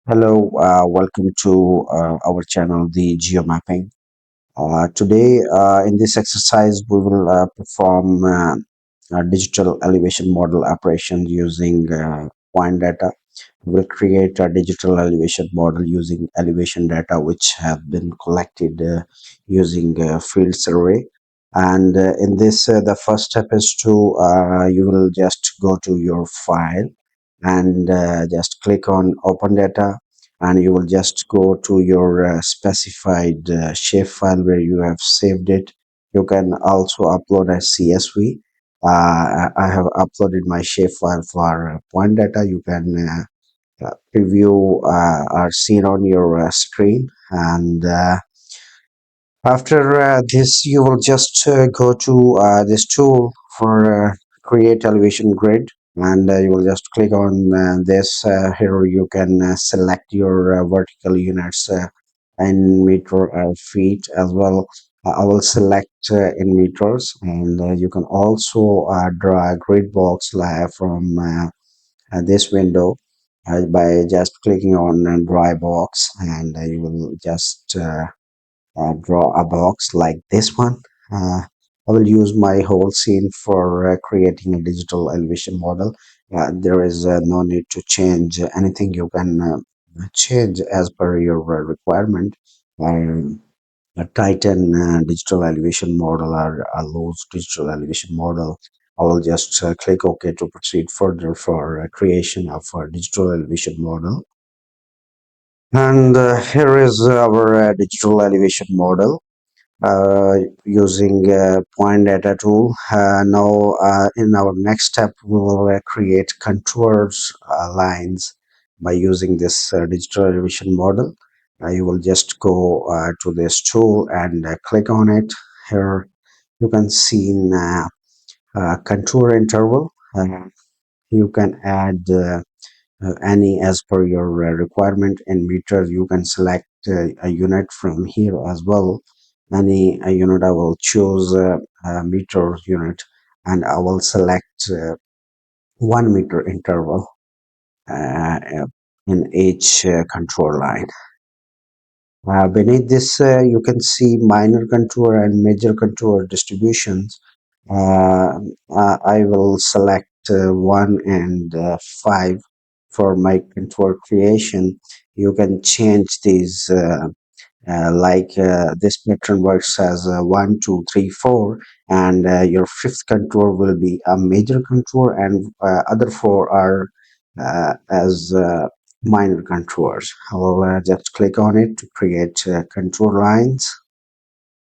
Hello, welcome to our channel, the Geomapping. Today, in this exercise, we will perform a digital elevation model operation using point data. We'll create a digital elevation model using elevation data which have been collected using field survey. And in this, the first step is to you will just go to your file and just click on open data, and you will just go to your specified shapefile where you have saved it. You can also upload a CSV. I have uploaded my shapefile for point data. You can preview or see it on your screen, and after this you will just go to this tool for create elevation grid, and you will just click on this. Here you can select your vertical units in meter feet as well. I will select in meters, and you can also draw a grid box from this window by just clicking on dry box, and you will just draw a box like this one. Uh, I will use my whole scene for creating a digital elevation model. There is no need to change anything. You can change as per your requirement. A Titan digital elevation model or a loose digital elevation model. I will just click OK to proceed further for creation of a digital elevation model. And here is our digital elevation model using point data tool. Now, in our next step, we will create contours lines by using this digital elevation model. You will just go to this tool and click on it. Here you can see contour interval. You can add any as per your requirement. In meters, you can select a unit from here as well. Any unit, I will choose a meter unit, and I will select 1 meter interval uh, in each contour line. Beneath this, you can see minor contour and major contour distributions. I will select 1 and 5 for my contour creation. You can change these this pattern works as 1, 2, 3, 4, and your fifth contour will be a major contour, and other four are as minor contours. I will just click on it to create contour lines.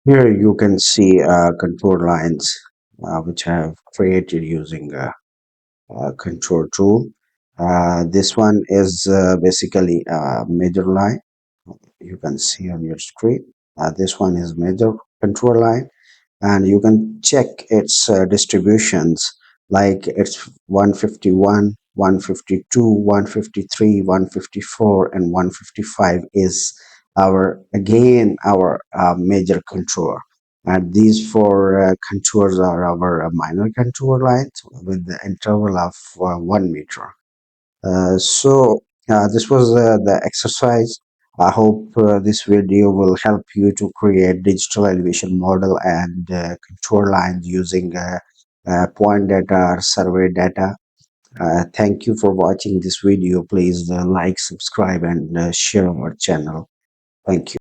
Here you can see contour lines which I have created using contour tool. This one is basically a major line. You can see on your screen. This one is major contour line, and you can check its distributions, like it's 151, 152, 153, 154, and 155 is our major contour. And these four contours are our minor contour lines with the interval of 1 meter. This was the exercise. I hope this video will help you to create digital elevation model and contour lines using point data or survey data. Thank you for watching this video. Please like, subscribe, and share our channel. Thank you.